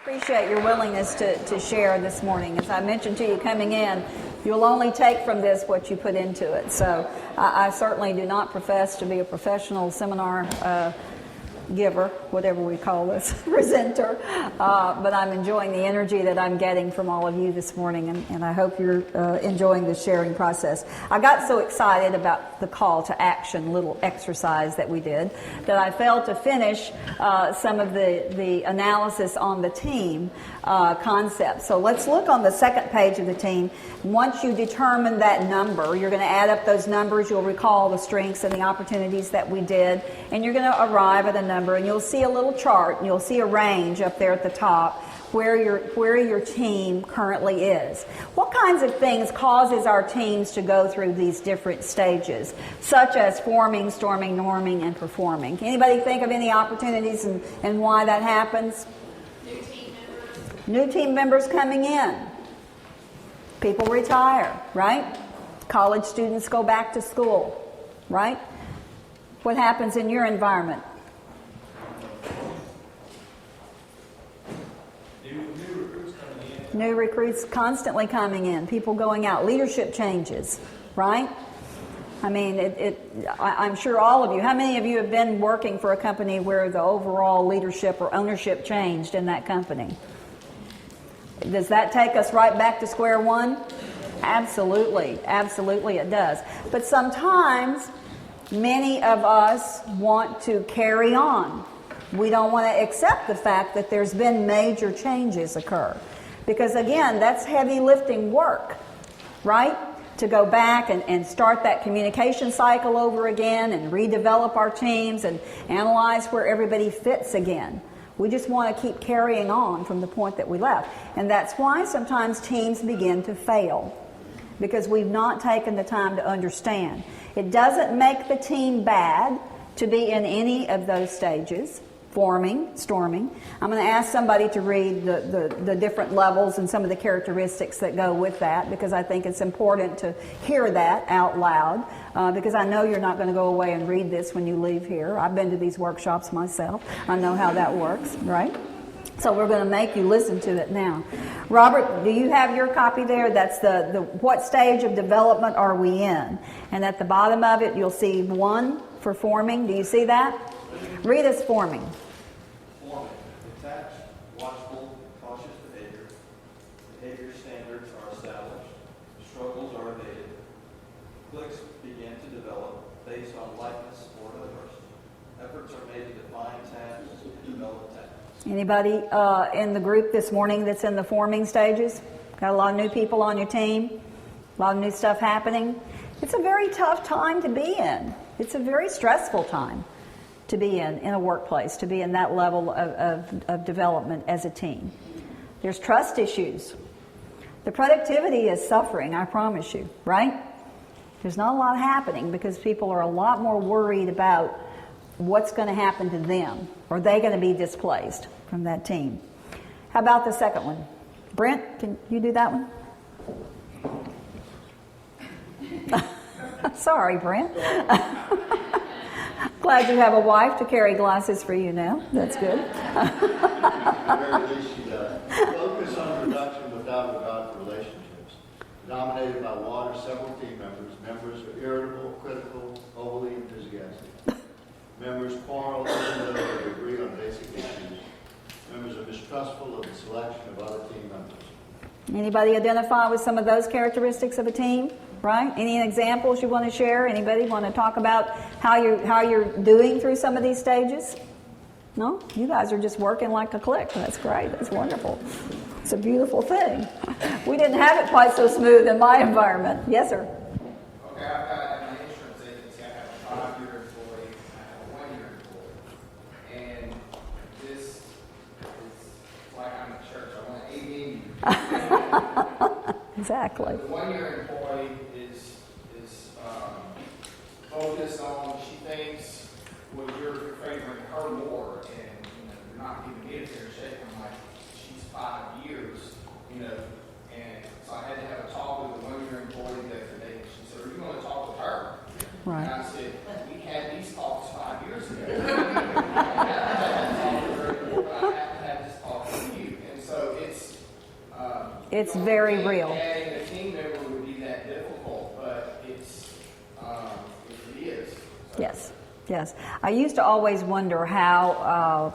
Appreciate your willingness to share this morning. As I mentioned to you coming in, you'll only take from this what you put into it. So I certainly do not profess to be a professional seminar giver, whatever we call this, presenter, but I'm enjoying the energy that I'm getting from all of you this morning, and I hope you're enjoying the sharing process. I got so excited about the call to action little exercise that we did that I failed to finish some of the analysis on the team concept. So let's look on the second page of the team. Once you determine that number, you're going to add up those numbers. You'll recall the strengths and the opportunities that we did, and you're going to arrive at a number, and you'll see a little chart, and you'll see a range up there at the top where your team currently is. What kinds of things causes our teams to go through these different stages, such as forming, storming, norming, and performing? Anybody think of any opportunities and why that happens? New team members coming in. People retire, right? College students go back to school, right? What happens in your environment? New recruits constantly coming in, people going out, leadership changes, right? I mean, I'm sure all of you, how many of you have been working for a company where the overall leadership or ownership changed in that company? Does that take us right back to square one? Absolutely, absolutely it does. But sometimes many of us want to carry on. We don't want to accept the fact that there's been major changes occur. Because again, that's heavy lifting work, right? To go back and start that communication cycle over again and redevelop our teams and analyze where everybody fits again. We just want to keep carrying on from the point that we left. And that's why sometimes teams begin to fail, because we've not taken the time to understand. It doesn't make the team bad to be in any of those stages. Forming, storming. I'm going to ask somebody to read the different levels and some of the characteristics that go with that, because I think it's important to hear that out loud, because I know you're not going to go away and read this when you leave here. I've been to these workshops myself. I know how that works, right? So we're going to make you listen to it now. Robert, do you have your copy there? That's the what stage of development are we in? And at the bottom of it, you'll see 1 for forming. Do you see that? Read us forming. Forming. Attached, watchful, cautious behavior. Behavior standards are established. Struggles are evaded. Cliques begin to develop based on likeness or diversity. Efforts are made to define tasks and develop tasks. Anybody in the group this morning that's in the forming stages? Got a lot of new people on your team? A lot of new stuff happening? It's a very tough time to be in. It's a very stressful time to be in a workplace, to be in that level of development as a team. There's trust issues. The productivity is suffering, I promise you, right? There's not a lot happening because people are a lot more worried about what's going to happen to them. Are they going to be displaced from that team? How about the second one? Brent, can you do that one? Sorry, Brent. Glad you have a wife to carry glasses for you now. That's good. Focus on production without regard for relationships. Dominated by one or several team members. Members are irritable, critical, overly enthusiastic. Members quarrel even though they agree on basic issues. Members are mistrustful of the selection of other team members. Anybody identify with some of those characteristics of a team? Right? Any examples you want to share? Anybody want to talk about how you're doing through some of these stages? No? You guys are just working like a clique. That's great. That's wonderful. It's a beautiful thing. We didn't have it quite so smooth in my environment. Yes, sir? Okay, I've got at my insurance agency, I have a 5-year employee, I have a 1-year employee. And this is like I'm at church. I want 80. Exactly. The 1-year employee is focused on, she thinks, well, you're favoring her more, and you're not giving me a fair shake. I'm like, she's 5 years, and so I had to have a talk with the 1-year employee the other day, and she said, are you going to talk with her? Right. And I said, we had these talks 5 years ago. I have to have this talk with you. And It's you don't very think real. Adding a team member would be that difficult, but it is. So. Yes, yes. I used to always wonder how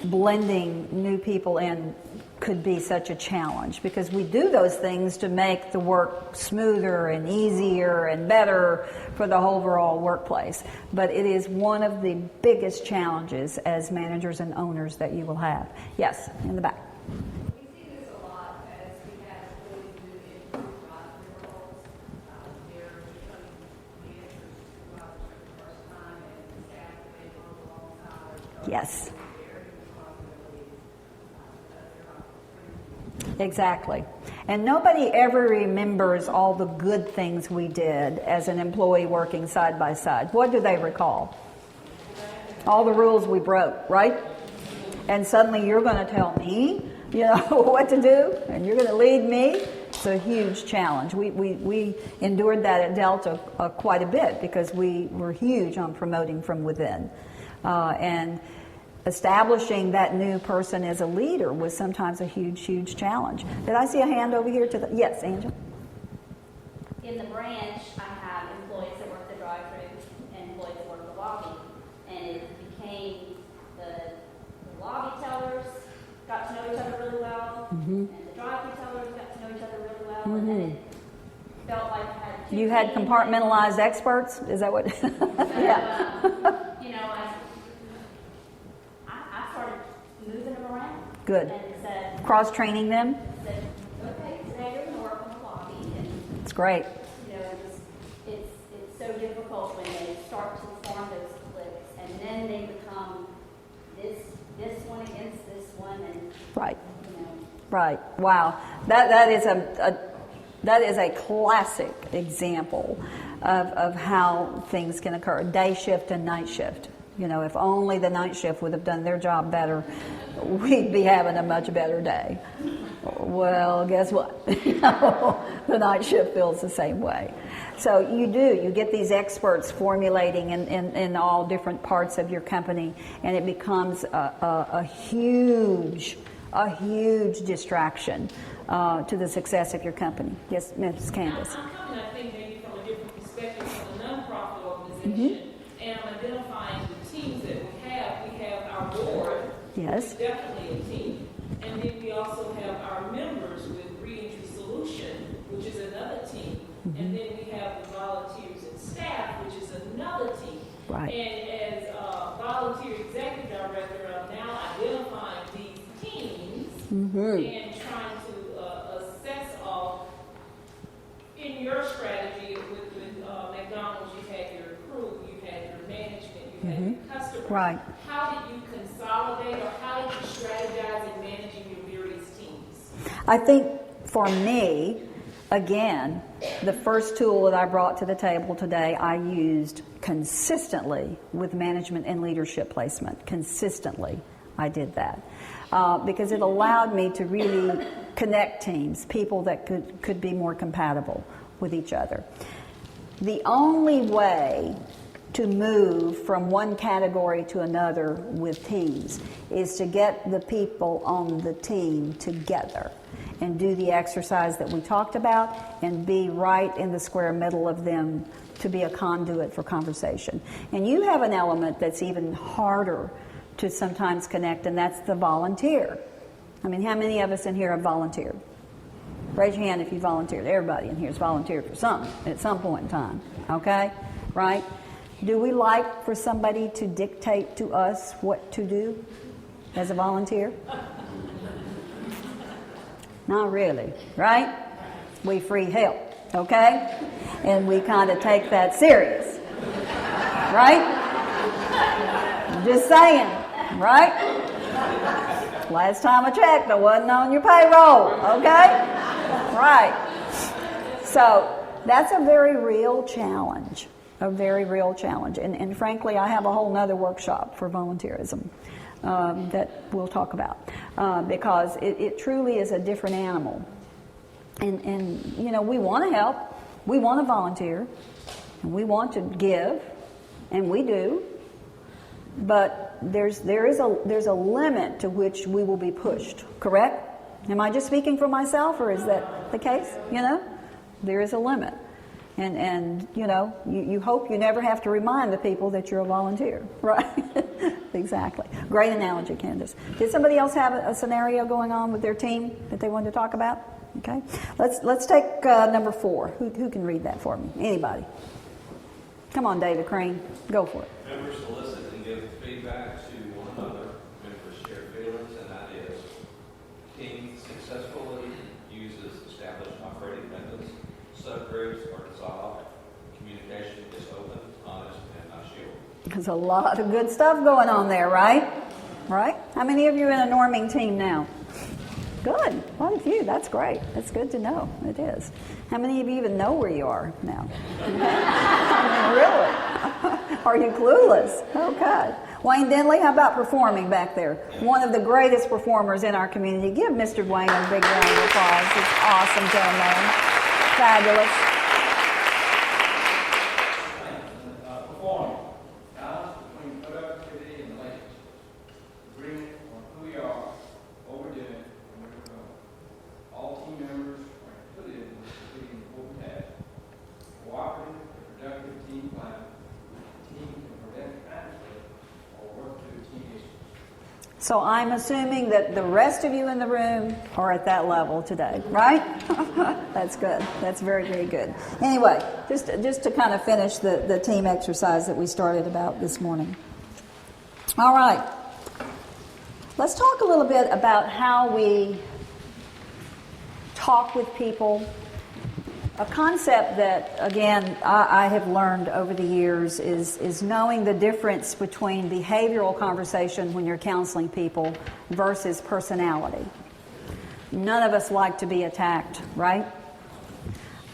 blending new people in could be such a challenge, because we do those things to make the work smoother and easier and better for the overall workplace. But it is one of the biggest challenges as managers and owners that you will have. Yes, in the back. We see this a lot as we have employees move into supervisory roles. They're becoming managers, supervisors for the first time, and the staff that they've worked alongside. Yes. Their responsibilities because they're not Exactly. And nobody ever remembers all the good things we did as an employee working side by side. What do they recall? All the rules we broke, right? And suddenly you're going to tell me, what to do, and you're going to lead me. It's a huge challenge. We endured that at Delta quite a bit because we were huge on promoting from within. And establishing that new person as a leader was sometimes a huge challenge. Did I see a hand over here to the, yes, Angela? In the branch, I have employees that work the drive-thru and employees that work the lobby. And it became the lobby tellers got to know each other really well, and the drive-thru tellers got to know each other really well, and then it felt like I had two You had teams. compartmentalized experts? Is that what? So, Yeah. I started moving them around. Good. And said, Cross-training them? okay, today you're going to work on the lobby, and It's great. it's so difficult when they start to form those cliques, and then they become this one against this one, and Right. Right. Wow. That is a classic example of how things can occur. Day shift and night shift. If only the night shift would have done their job better, we'd be having a much better day. Well, guess what? The night shift feels the same way. So you get these experts formulating in all different parts of your company, and it becomes a huge distraction to the success of your company. Yes, Ms. Candace. I'm coming, I think, maybe from a different perspective from a nonprofit organization, and I'm identifying the teams that we have. We have our board, Yes. which is definitely a team, and then we also have our members with Reentry Solution, which is another team, and then we have the volunteers and staff, which is another team. Right. And as volunteer executive director, I'm now identifying these teams and trying to assess all. In your strategy with McDonald's, you had your crew, you had your management, you had your customers. Right. How did you consolidate, or how did you strategize in managing your various teams? I think for me, again, the first tool that I brought to the table today, I used consistently with management and leadership placement. Consistently, I did that. Because it allowed me to really connect teams, people that could be more compatible with each other. The only way to move from one category to another with teams is to get the people on the team together and do the exercise that we talked about and be right in the square middle of them to be a conduit for conversation. And you have an element that's even harder to sometimes connect, and that's the volunteer. I mean, how many of us in here have volunteered? Raise your hand if you volunteered. Everybody in here has volunteered for something at some point in time, okay? Right? Do we like for somebody to dictate to us what to do as a volunteer? Not really, right? We free help, okay? And we kind of take that serious, right? Just saying, right? Last time I checked, I wasn't on your payroll, okay? Right. So that's a very real challenge, And frankly, I have a whole nother workshop for volunteerism that we'll talk about because it truly is a different animal. And we want to help, we want to volunteer, and we want to give, and we do. But there is a limit to which we will be pushed, correct? Am I just speaking for myself, or is that the case? You know, there is a limit. And you know, you hope you never have to remind the people that you're a volunteer, right? Exactly. Great analogy, Candace. Did somebody else have a scenario going on with their team that they wanted to talk about? Okay. Let's take number 4. Who can read that for me? Anybody? Come on, David Crane. Go for it. Members solicit and give feedback to one another. Members share feelings and ideas. Team successfully uses established operating methods. Subgroups are dissolved. Communication is open, honest, and not shielded. There's a lot of good stuff going on there, right? Right? How many of you are in a norming team now? Good. Quite a few. That's great. That's good to know. It is. How many of you even know where you are now? I mean, really? Are you clueless? Okay. Wayne Denley, how about performing back there? One of the greatest performers in our community. Give Mr. Wayne a big round of applause. He's awesome, gentleman. Fabulous. Performing. Balance between productivity and relationships. Agreement on who we are, what we're doing, and where we're going. All team members are included in completing important tasks. Cooperative and productive team plan. Team can prevent conflict or work through team issues. So I'm assuming that the rest of you in the room are at that level today, right? That's good. That's very, very good. Anyway, just to kind of finish the team exercise that we started about this morning. All right. Let's talk a little bit about how we talk with people. A concept that, again, I have learned over the years is knowing the difference between behavioral conversation when you're counseling people versus personality. None of us like to be attacked, right?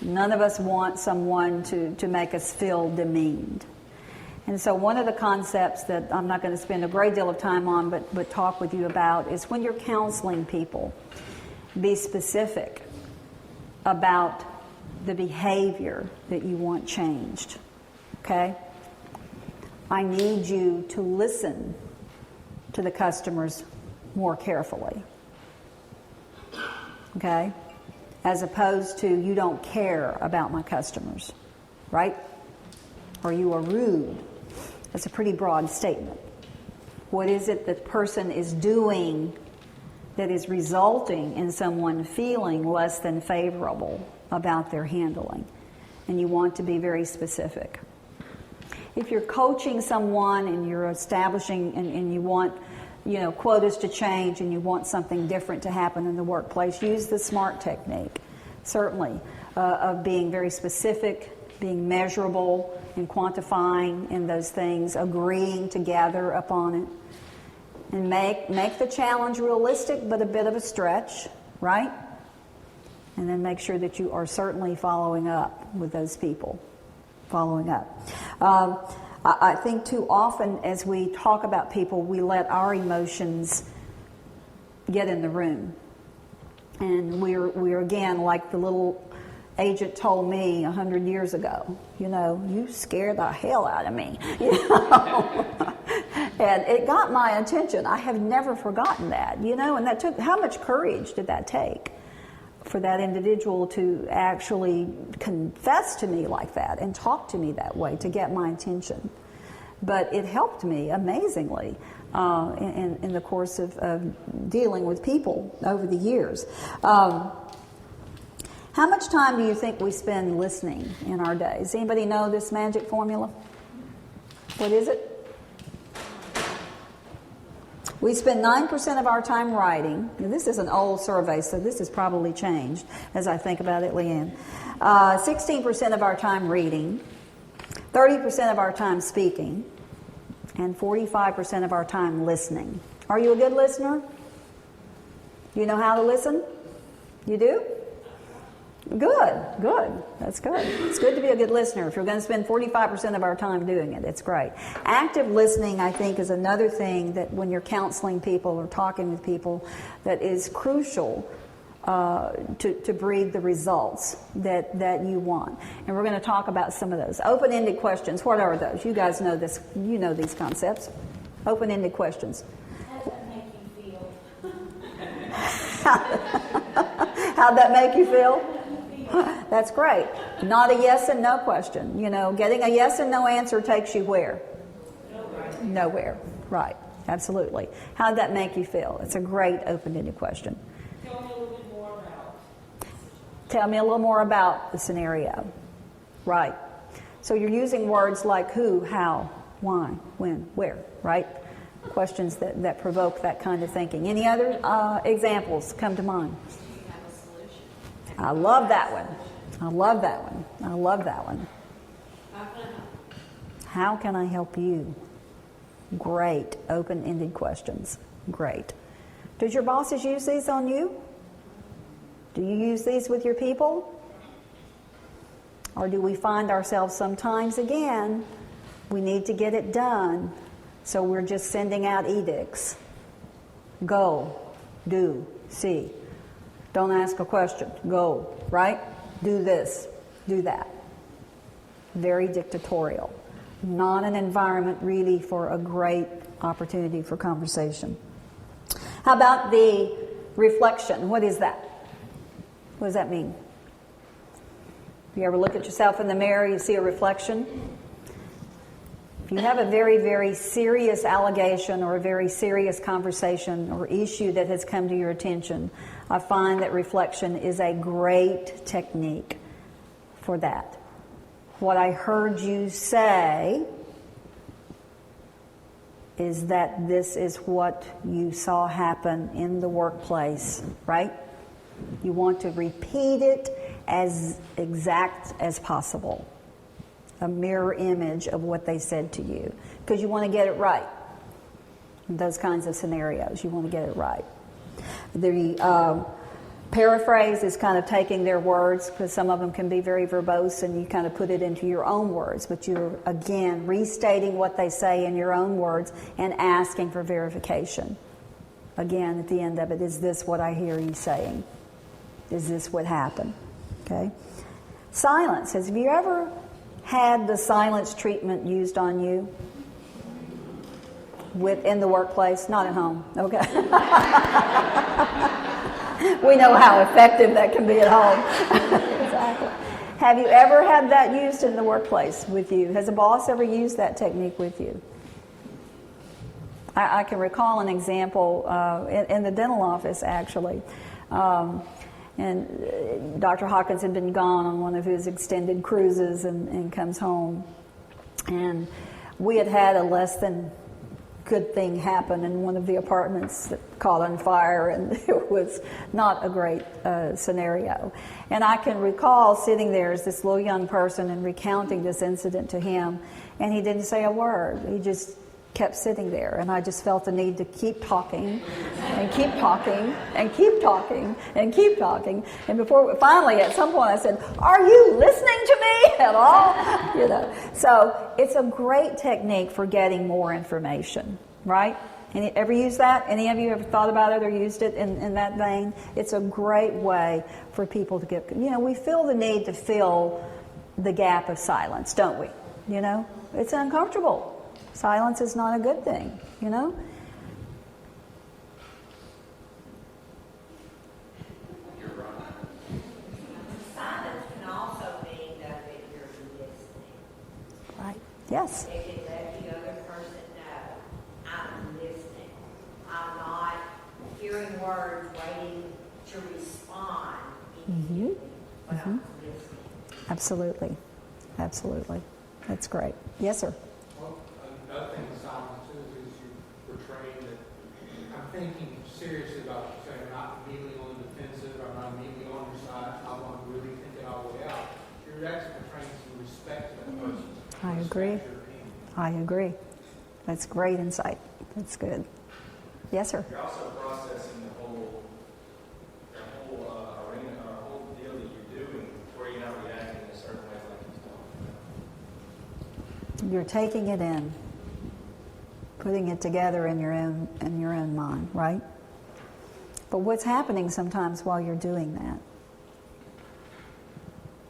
None of us want someone to make us feel demeaned. And so one of the concepts that I'm not going to spend a great deal of time on but talk with you about is when you're counseling people, be specific about the behavior that you want changed, okay? I need you to listen to the customers more carefully, okay? As opposed to you don't care about my customers, right? Or you are rude. That's a pretty broad statement. What is it that person is doing that is resulting in someone feeling less than favorable about their handling? And you want to be very specific. If you're coaching someone and you're establishing and you want, you know, quotas to change and you want something different to happen in the workplace, use the SMART technique, certainly, of being very specific, being measurable and quantifying in those things, agreeing together upon it, and make the challenge realistic but a bit of a stretch, right? And then make sure that you are certainly following up with those people. Following up. I think too often as we talk about people, we let our emotions get in the room. And we're again, like the little agent told me 100 years ago, you know, you scare the hell out of me. You know? And it got my attention. I have never forgotten that, you know, and that took, how much courage did that take for that individual to actually confess to me like that and talk to me that way to get my attention? But it helped me amazingly in the course of dealing with people over the years. How much time do you think we spend listening in our days? Anybody know this magic formula? What is it? We spend 9% of our time writing. Now, this is an old survey, so this has probably changed as I think about it, Leanne. 16% of our time reading, 30% of our time speaking, and 45% of our time listening. Are you a good listener? You know how to listen? You do? Good, good. That's good. It's good to be a good listener. If you're going to spend 45% of our time doing it, it's great. Active listening, I think, is another thing that when you're counseling people or talking with people that is crucial to breed the results that you want. And we're going to talk about some of those. Open-ended questions. What are those? You guys know this. You know these concepts. Open-ended questions. How does that make you feel? How'd that make you feel? That's great. Not a yes and no question. You know, getting a yes and no answer takes you where? Nowhere. Right. Absolutely. How'd that make you feel? It's a great open-ended question. Tell me a little bit more about. Tell me a little more about the scenario. Right. So you're using words like who, how, why, when, where, right? Questions that provoke that kind of thinking. Any other examples come to mind? I love that one. I love that one. I love that one. How can I help you? Great. Open-ended questions. Great. Does your bosses use these on you? Do you use these with your people? Or do we find ourselves sometimes, again, we need to get it done, so we're just sending out edicts. Go, do, see. Don't ask a question. Go, right? Do this, do that. Very dictatorial. Not an environment really for a great opportunity for conversation. How about the reflection? What is that? What does that mean? You ever look at yourself in the mirror, you see a reflection? If you have a very, very serious allegation or a very serious conversation or issue that has come to your attention, I find that reflection is a great technique for that. What I heard you say is that this is what you saw happen in the workplace, right? You want to repeat it as exact as possible. A mirror image of what they said to you. Because you want to get it right. In those kinds of scenarios, you want to get it right. The paraphrase is kind of taking their words, because some of them can be very verbose, and you kind of put it into your own words. But you're, again, restating what they say in your own words and asking for verification. Again, at the end of it, is this what I hear you saying? Is this what happened? Okay. Silence. Have you ever had the silence treatment used on you in the workplace? Not at home. Okay. We know how effective that can be at home. Exactly. Have you ever had that used in the workplace with you? Has a boss ever used that technique with you? I can recall an example in the dental office, actually. And Dr. Hawkins had been gone on one of his extended cruises and comes home. And we had a less than good thing happen in one of the apartments that caught on fire, and it was not a great scenario. And I can recall sitting there as this little young person and recounting this incident to him, and he didn't say a word. He just kept sitting there, and I just felt the need to keep talking and keep talking and keep talking and keep talking. And before finally at some point I said, "Are you listening to me at all?" You know. So it's a great technique for getting more information, right? Ever use that? Any of you ever thought about it or used it in that vein? It's a great way for people to get, we feel the need to fill the gap of silence, don't we? It's uncomfortable. Silence is not a good thing, Silence can also mean that you're listening. Right. Yes. It can let the other person know, I'm listening. I'm not hearing words, waiting to respond immediately, but I'm listening. Absolutely. Absolutely. That's great. Yes, sir. Well, another thing with silence too is you portray that I'm thinking seriously about what you're saying. I'm not immediately on the defensive. I'm not immediately on your side. I want to really think it all the way out. You're actually portraying some respect to that person. I agree. I agree. That's great insight. That's good. Yes, sir. You're also processing the whole arena, or whole deal that you're doing, where you're not reacting in a certain way like he's doing. You're taking it in, putting it together in your own mind, right? But what's happening sometimes while you're doing that?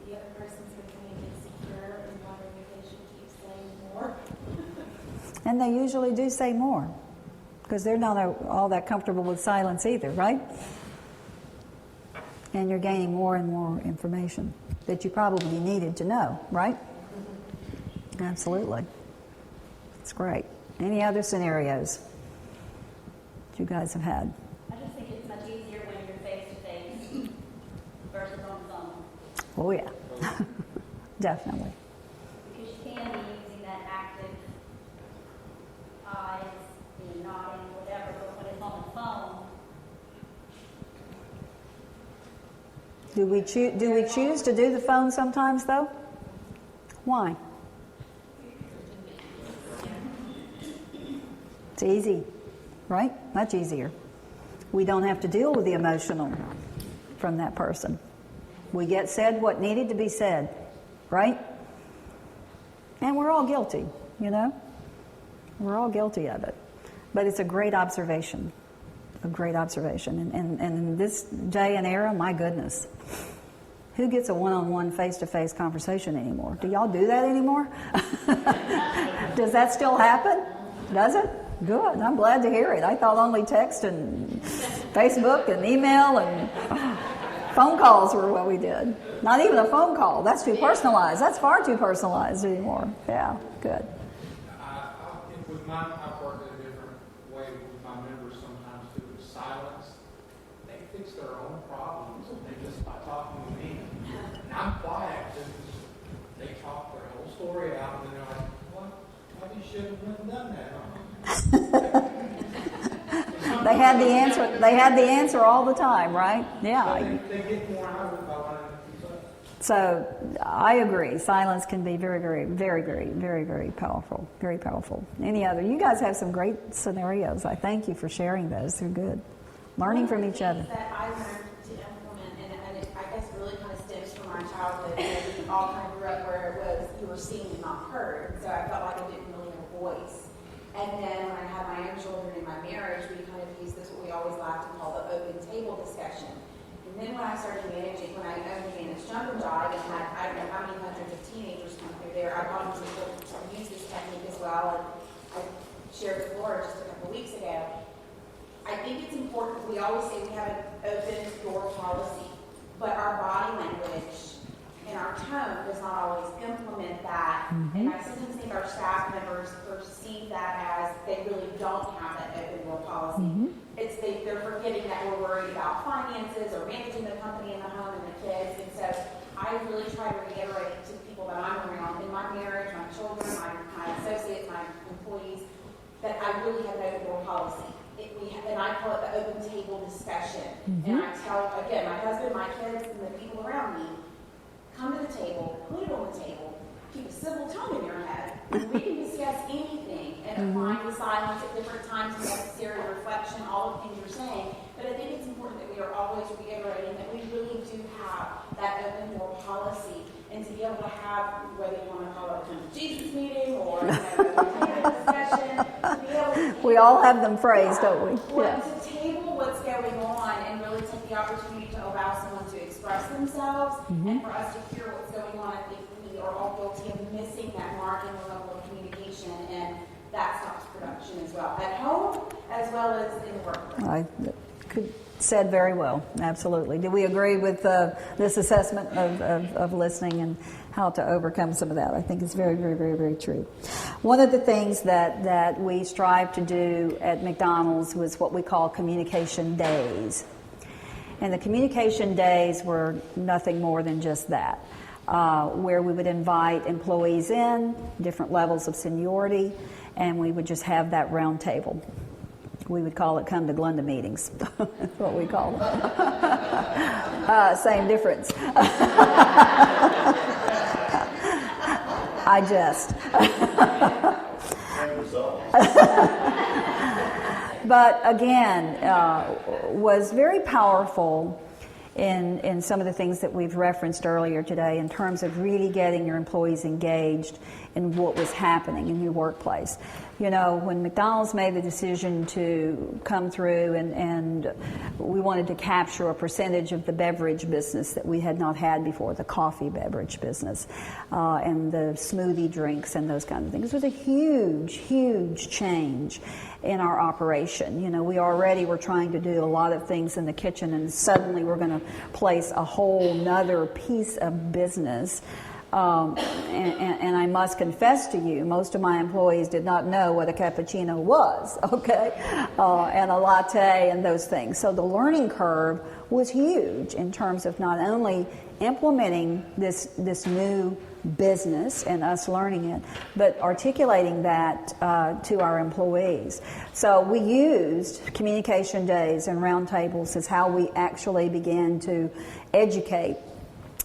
The other person's becoming insecure and wondering if they should keep saying more. And they usually do say more, because they're not all that comfortable with silence either, right? And you're gaining more and more information that you probably needed to know, right? Absolutely. That's great. Any other scenarios that you guys have had? I just think it's much easier when you're face to face versus on the phone. Oh, yeah. Definitely. Because you can be using that active eyes and nodding, whatever, but when it's on the phone, Do we choose to do the phone sometimes, though? Why? It's easy, right? Much easier. We don't have to deal with the emotional from that person. We get said what needed to be said, right? And we're all guilty, you know? We're all guilty of it. But it's a great observation. A great observation. And in this day and era, my goodness, who gets a one-on-one, face-to-face conversation anymore? Do y'all do that anymore? Does that still happen? Does it? Good. I'm glad to hear it. I thought only text and Facebook and email and phone calls were what we did. Not even a phone call. That's too personalized. That's far too personalized anymore. Yeah, good. With mine, I've worked in a different way with my members sometimes too. With silence, they fix their own problems just by talking to me. And I'm quiet. They talk their whole story out, and then they're like, "What? Maybe you should have went and done that." They had the answer. They had the answer all the time, right? Yeah. So they get more out of it by learning to do so. So I agree. Silence can be very, very, very, very, very, very powerful. Very powerful. Any other? You guys have some great scenarios. I thank you for sharing those. They're good. Learning from each other. That I learned to implement, and it, I guess really kind of stems from my childhood. We all kind of grew up where it was you were seen and not heard. So I felt like I didn't really have a voice. And then when I had my own children in my marriage, we kind of used this, what we always laughed and called the open table discussion. And then when I started managing, when I owned Managed Jump and Jive and had, I don't know how many hundreds of teenagers come through there, I got them to use this technique as well. And I shared with Laura just a couple weeks ago. I think it's important, we always say we have an open door policy, but our body language and our tone does not always implement that. And I sometimes think our staff members perceive that as they really don't have that open door policy. They're forgetting that we're worried about finances or managing the company and the home and the kids. And so I really try to reiterate to the people that I'm around in my marriage, my children, my associates, my employees, that I really have an open door policy. And I call it the open table discussion. And I tell, again, my husband, my kids, and the people around me, come to the table, put it on the table, keep a civil tone in your head, and we can discuss anything and applying the silence at different times, necessary reflection, all the things you're saying. But I think it's important that we are always reiterating that we really do have that open door policy, and to be able to have, whether you want to call it a kind of Jesus meeting or a discussion, to be able to We all have them phrased, don't we? to table what's going on and really take the opportunity to allow someone to express themselves and for us to hear what's going on. I think we are all guilty of missing that mark in the level of communication, and that stops production as well, at home as well as in the workplace. Said very well, absolutely. Do we agree with this assessment of listening and how to overcome some of that? I think it's very, very, very, very true. One of the things that we strive to do at McDonald's was what we call communication days. And the communication days were nothing more than just that, where we would invite employees in, different levels of seniority, and we would just have that round table. We would call it come to Glenda meetings. That's what we call them. Same difference. I jest. Same result. But again, was very powerful in some of the things that we've referenced earlier today in terms of really getting your employees engaged in what was happening in your workplace. You know, when McDonald's made the decision to come through and we wanted to capture a percentage of the beverage business that we had not had before, the coffee beverage business, and the smoothie drinks and those kind of things. It was a huge, huge change in our operation. You know, we already were trying to do a lot of things in the kitchen, and suddenly we're going to place a whole nother piece of business. And I must confess to you, most of my employees did not know what a cappuccino was, okay, and a latte and those things. So the learning curve was huge in terms of not only implementing this new business and us learning it, but articulating that to our employees. So we used communication days and roundtables as how we actually began to educate.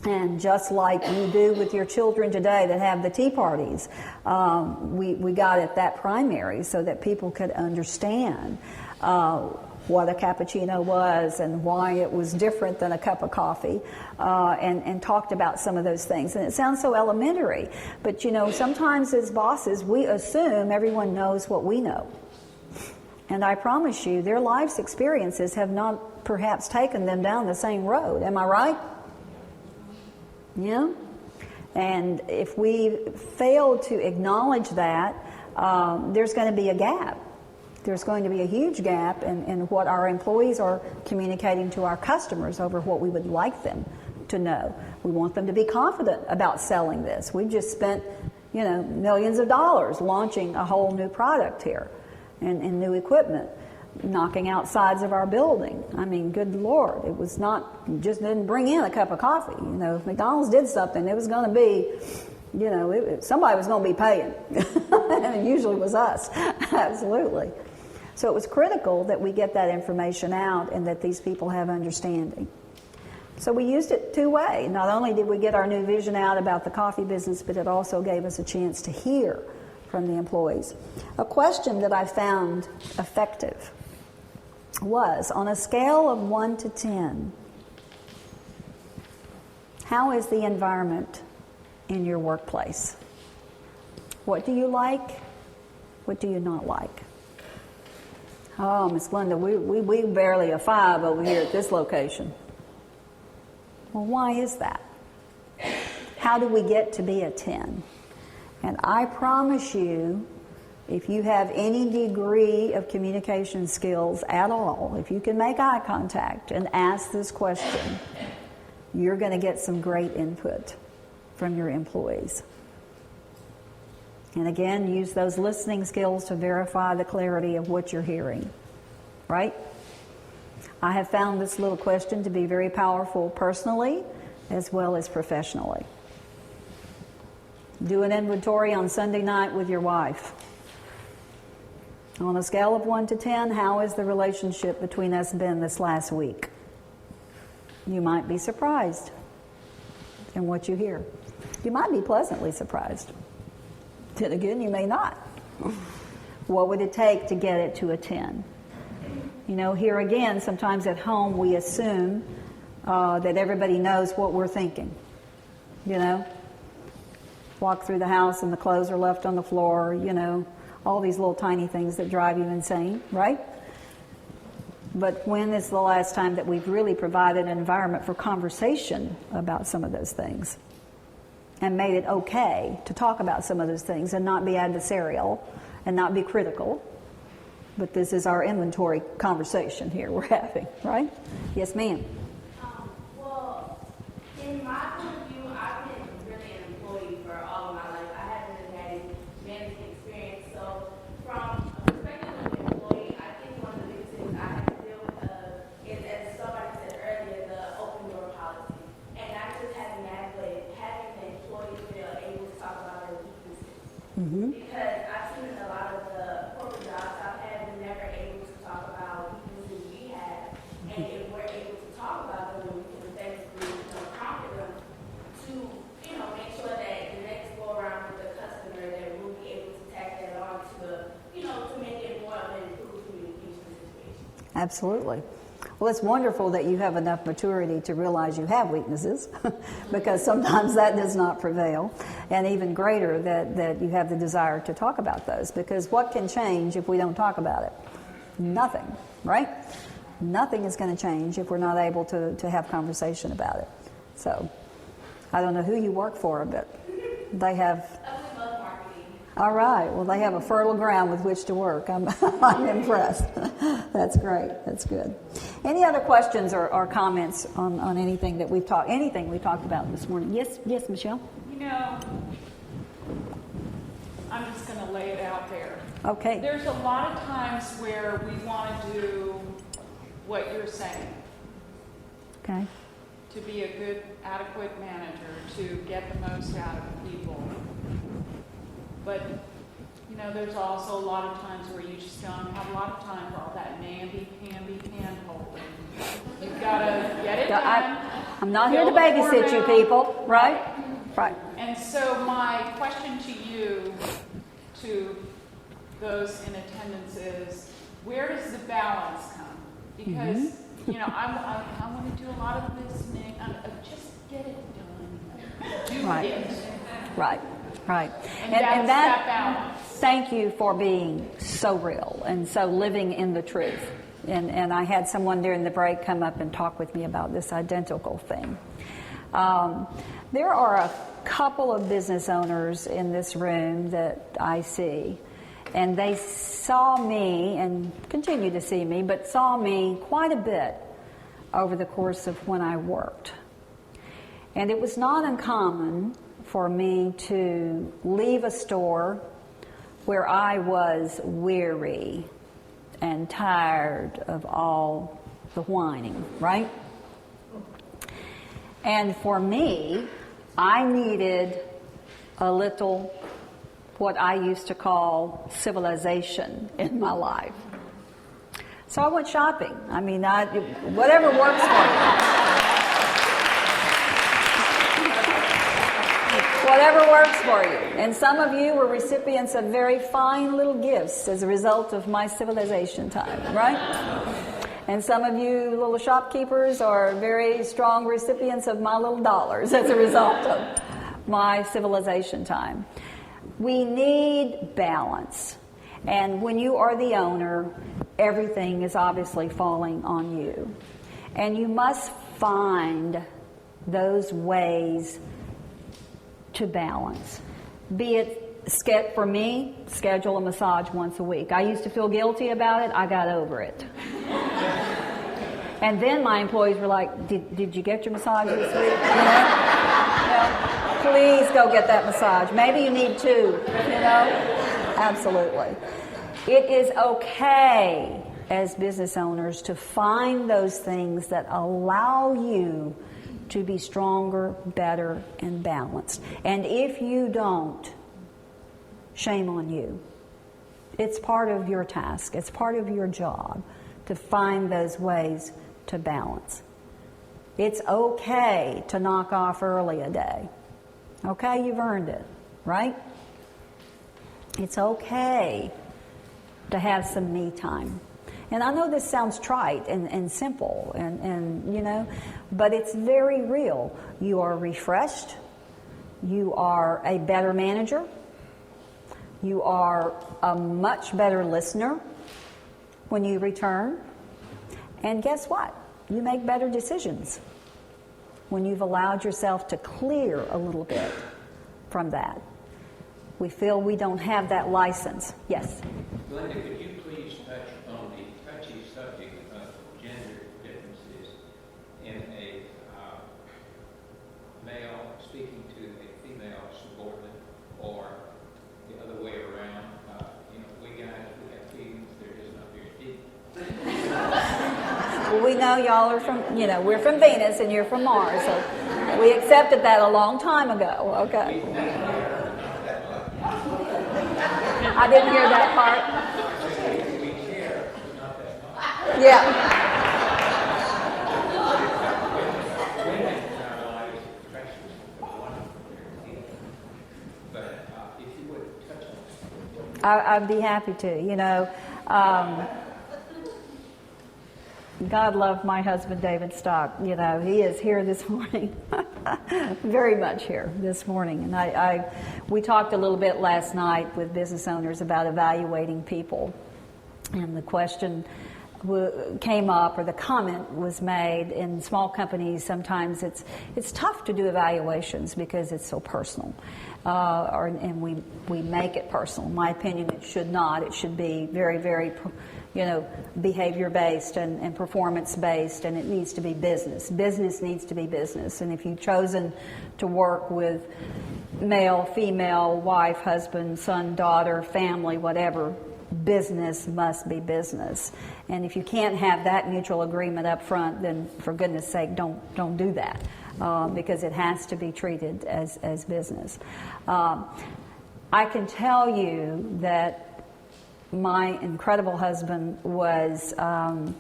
And just like you do with your children today that have the tea parties, we got at that primary so that people could understand what a cappuccino was and why it was different than a cup of coffee, and talked about some of those things. And it sounds so elementary, but you know, sometimes as bosses, we assume everyone knows what we know. And I promise you, their life's experiences have not perhaps taken them down the same road. Am I right? Yeah? And if we fail to acknowledge that, there's going to be a gap. There's going to be a huge gap in what our employees are communicating to our customers over what we would like them to know. We want them to be confident about selling this. We've just spent, you know, millions of dollars launching a whole new product here and new equipment, knocking out sides of our building. I mean, good Lord, it was not, just didn't bring in a cup of coffee. You know, if McDonald's did something, it was going to be, you know, somebody was going to be paying. And it usually was us. Absolutely. So it was critical that we get that information out and that these people have understanding. So we used it two-way. Not only did we get our new vision out about the coffee business, but it also gave us a chance to hear from the employees. A question that I found effective was, on a scale of 1 to 10, how is the environment in your workplace? What do you like? What do you not like? Oh, Miss Glenda, we barely a 5 over here at this location. Well, why is that? How do we get to be a 10? And I promise you, if you have any degree of communication skills at all, if you can make eye contact and ask this question, you're going to get some great input from your employees. And again, use those listening skills to verify the clarity of what you're hearing, right? I have found this little question to be very powerful personally as well as professionally. Do an inventory on Sunday night with your wife. On a scale of 1 to 10, how is the relationship between us been this last week? You might be surprised in what you hear. You might be pleasantly surprised. Then again, you may not. What would it take to get it to a 10? You know, here again, sometimes at home we assume that everybody knows what we're thinking. You know? Walk through the house and the clothes are left on the floor, you know, all these little tiny things that drive you insane, right? But when is the last time that we've really provided an environment for conversation about some of those things and made it okay to talk about some of those things and not be adversarial and not be critical? But this is our inventory conversation here we're having, right? Yes, ma'am. Well, in my point of view, I've been really an employee for all of my life. I haven't really had any management experience. So from a perspective of an employee, I think one of the biggest things I have to deal with is, as somebody said earlier, the open door policy. And not just having that, but having the employees feel able to talk about their weaknesses. Mm-hmm. Because I've seen in a lot of the corporate jobs I've had, we're never able to talk about weaknesses we have. And if we're able to talk about them, we can effectively prompt them to, make sure that the next go around with the customer, that we'll be able to tack that on to to make it more of an improved communication situation. Absolutely. Well, it's wonderful that you have enough maturity to realize you have weaknesses, because sometimes that does not prevail. And even greater that you have the desire to talk about those, because what can change if we don't talk about it? Nothing, right? Nothing is going to change if we're not able to have conversation about it. So, I don't know who you work for, but they have... We love marketing. All right. Well, they have a fertile ground with which to work. I'm impressed. That's great. That's good. Any other questions or comments on anything that we've talked about this morning? Yes, Michelle. You know, I'm just going to lay it out there. Okay. There's a lot of times where we want to do what you're saying, Okay. to be a good, adequate manager, to get the most out of people. But, you know, there's also a lot of times where you just don't have a lot of time for all that namby-pamby hand-holding. You've got to get it done. I'm not here to build a babysit you format. people, right? Right. And so my question to you, to those in attendance is, where does the balance come? Because, you know, I want to do a lot of listening. Just get it done. Do Right. it. Right. Right. And that balance. Thank you for being so real and so living in the truth. And I had someone during the break come up and talk with me about this identical thing. There are a couple of business owners in this room that I see, and they saw me and continue to see me, but saw me quite a bit over the course of when I worked. And it was not uncommon for me to leave a store where I was weary and tired of all the whining, right? And for me, I needed a little, what I used to call civilization in my life. So I went shopping. I mean, whatever works for you. Whatever works for you. And some of you were recipients of very fine little gifts as a result of my civilization time, right? And some of you little shopkeepers are very strong recipients of my little dollars as a result of my civilization time. We need balance. And when you are the owner, everything is obviously falling on you. And you must find those ways to balance. Be it, for me, schedule a massage once a week. I used to feel guilty about it. I got over it. And then my employees were like, did you get your massage this week? You know? Yeah. Please go get that massage. Maybe you need two, you know? Absolutely. It is okay as business owners to find those things that allow you to be stronger, better, and balanced. And if you don't, shame on you. It's part of your task. It's part of your job to find those ways to balance. It's okay to knock off early a day. Okay, you've earned it, right? It's okay to have some me time. And I know this sounds trite and simple and you know, but it's very real. You are refreshed. You are a better manager. You are a much better listener when you return. And guess what? You make better decisions when you've allowed yourself to clear a little bit from that. We feel we don't have that license. Yes? Glenda, could you please touch on the touchy subject of gender differences in a male speaking to a female subordinate, or the other way around? You know, we guys, we have feelings, they're just not very deep. Well, we know y'all are from, you know, we're from Venus and you're from Mars, so we accepted that a long time ago, okay? I didn't hear that part. Yeah. I'd be happy to. You know, God love my husband, David Stock. You know, he is here this morning, very much here this morning. And we talked a little bit last night with business owners about evaluating people. And the question came up, or the comment was made, in small companies sometimes it's tough to do evaluations because it's so personal, and we make it personal. In my opinion, it should not. It should be very, very, behavior based and performance based, and it needs to be business. Business needs to be business. And if you've chosen to work with male, female, wife, husband, son, daughter, family, whatever, business must be business. And if you can't have that mutual agreement up front, then for goodness sake, don't do that, because it has to be treated as business. I can tell you that my incredible husband was a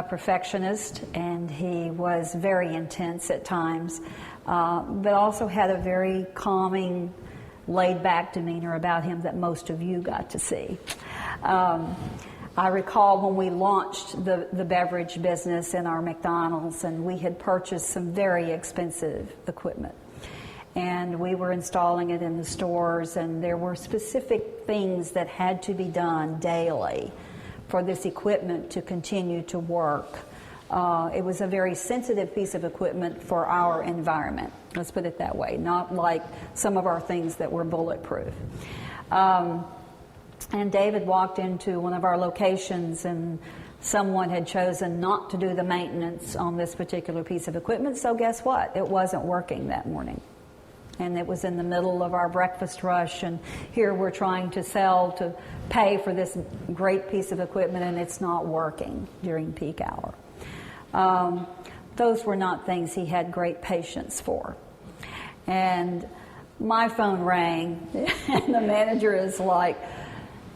perfectionist, and he was very intense at times, but also had a very calming, laid-back demeanor about him that most of you got to see. I recall when we launched the beverage business in our McDonald's, and we had purchased some very expensive equipment. And we were installing it in the stores, and there were specific things that had to be done daily for this equipment to continue to work. It was a very sensitive piece of equipment for our environment, let's put it that way, not like some of our things that were bulletproof. And David walked into one of our locations, and someone had chosen not to do the maintenance on this particular piece of equipment, so guess what? It wasn't working that morning. And it was in the middle of our breakfast rush, and here we're trying to pay for this great piece of equipment, and it's not working during peak hour. Those were not things he had great patience for. And my phone rang, and the manager is like,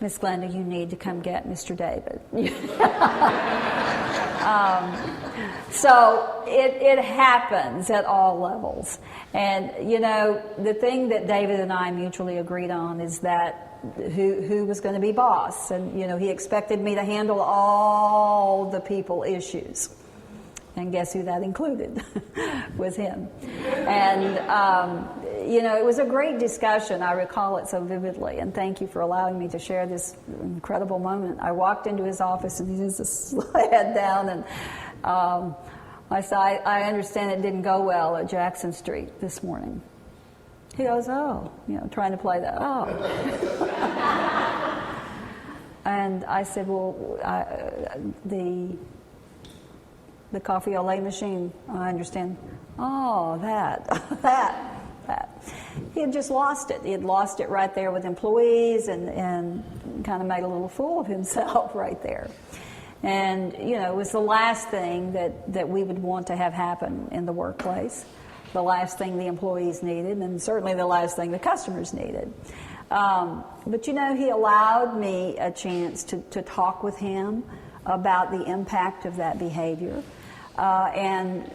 "Miss Glenda, you need to come get Mr. David." So it happens at all levels. And, the thing that David and I mutually agreed on is that who was going to be boss. And, he expected me to handle all the people issues. And guess who that included? Was him. And, it was a great discussion. I recall it so vividly. And thank you for allowing me to share this incredible moment. I walked into his office, and he just head down, and I said, I understand it didn't go well at Jackson Street this morning. He goes, "Oh," trying to play that. "Oh." And I said, "Well, the coffee au lait machine, I understand." "Oh, that. He had just lost it. He had lost it right there with employees, and kind of made a little fool of himself right there. And, it was the last thing that we would want to have happen in the workplace, the last thing the employees needed, and certainly the last thing the customers needed. But, he allowed me a chance to talk with him about the impact of that behavior, and,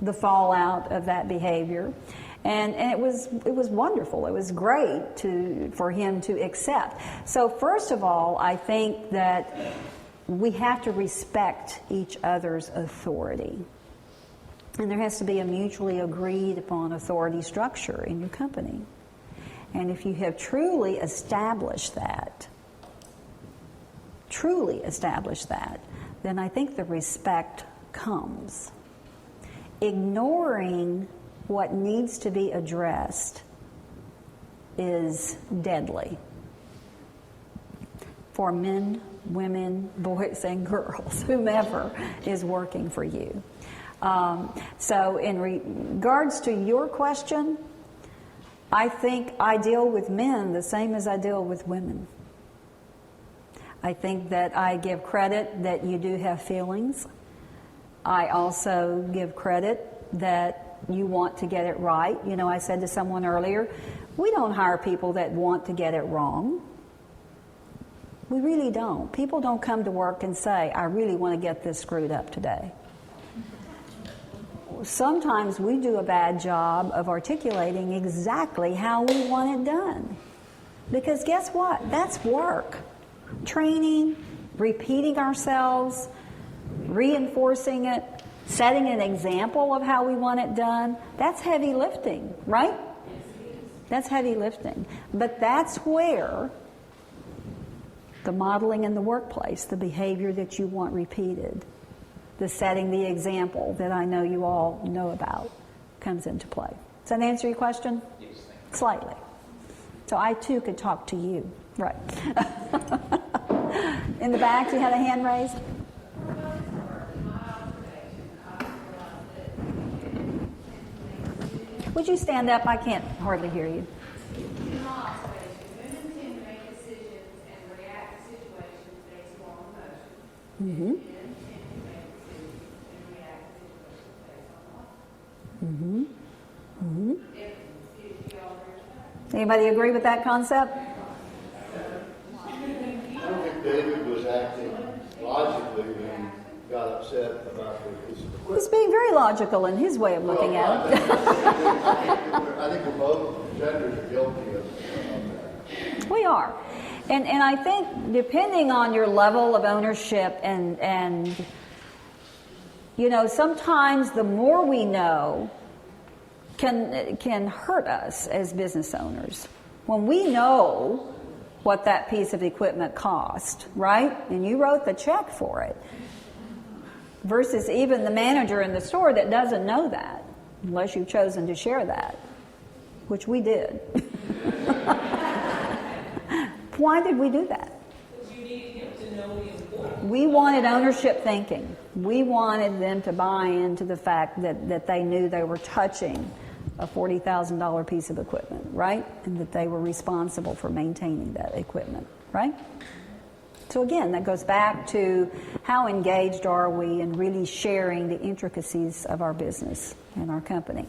the fallout of that behavior. And it was wonderful. It was great for him to accept. So first of all, I think that we have to respect each other's authority. And there has to be a mutually agreed upon authority structure in your company. And if you have truly established that, then I think the respect comes. Ignoring what needs to be addressed is deadly for men, women, boys, and girls, whomever is working for you. So in regards to your question, I think I deal with men the same as I deal with women. I think that I give credit that you do have feelings. I also give credit that you want to get it right. I said to someone earlier, we don't hire people that want to get it wrong. We really don't. People don't come to work and say, "I really want to get this screwed up today." Sometimes we do a bad job of articulating exactly how we want it done. Because guess what? That's work. Training, repeating ourselves, reinforcing it, setting an example of how we want it done, that's heavy lifting, right? That's heavy lifting. But that's where the modeling in the workplace, the behavior that you want repeated, the setting the example that I know you all know about comes into play. Does that answer your question? Yes, thank you. Slightly. So I too could talk to you. Right. In the back, you had a hand raised? Would you stand up? I can't hardly hear you. In my observation, women tend to make decisions and react to situations based on emotion. Mm-hmm. Men tend to make decisions and react to situations based on logic. Mm-hmm. Mm-hmm. If y'all agree with that. Anybody agree with that concept? I don't think David was acting logically when he got upset about the piece of equipment. He's being very logical in his way of looking at it. I think we're both genders are guilty of that. We are. And I think depending on your level of ownership and you know, sometimes the more we know can hurt us as business owners. When we know what that piece of equipment cost, right? And you wrote the check for it. Versus even the manager in the store that doesn't know that, unless you've chosen to share that, which we did. Why did we do that? Because you needed him to know the importance. We wanted ownership thinking. We wanted them to buy into the fact that they knew they were touching a $40,000 piece of equipment, right? And that they were responsible for maintaining that equipment, right? So again, that goes back to how engaged are we in really sharing the intricacies of our business and our company.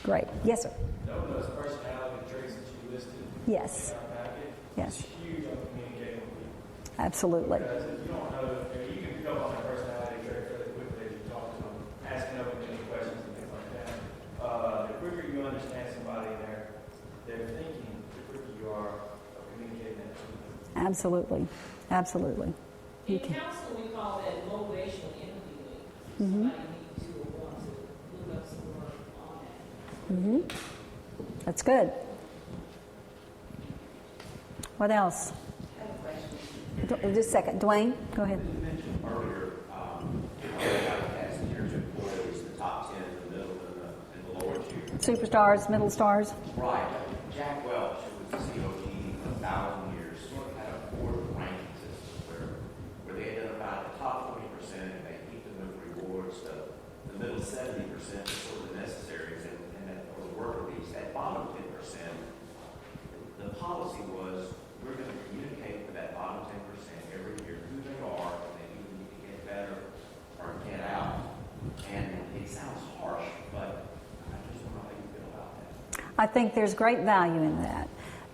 Great. Yes, sir. Knowing those personality traits that you listed Yes. in our packet Yes. is huge on communicating with people. Absolutely. Because if you don't know, you can pick up on their personality trait fairly quickly as you talk to them, asking open-ended questions and things like that. The quicker you understand somebody and their thinking, the quicker you are of communicating that to them. Absolutely. Absolutely. In council, we call that motivational interviewing. Mm-hmm. Somebody needs to want to look up some work on that. Mm-hmm. That's good. What else? Just a second. Dwayne, go ahead. You mentioned earlier, as years employees, the top 10, the middle, and the lower tier. Superstars, middle stars. Right. Jack Welch, who was the COG 1,000 years, sort of had a board ranking system where they identified the top 20% and they keep them with rewards, the middle 70% was sort of the necessaries and that for the worker bees. That bottom 10%, the policy was we're going to communicate with that bottom 10% every year who they are and they either need to get better or get out. And it sounds harsh, but I just don't know how you feel about that. I think there's great value in that.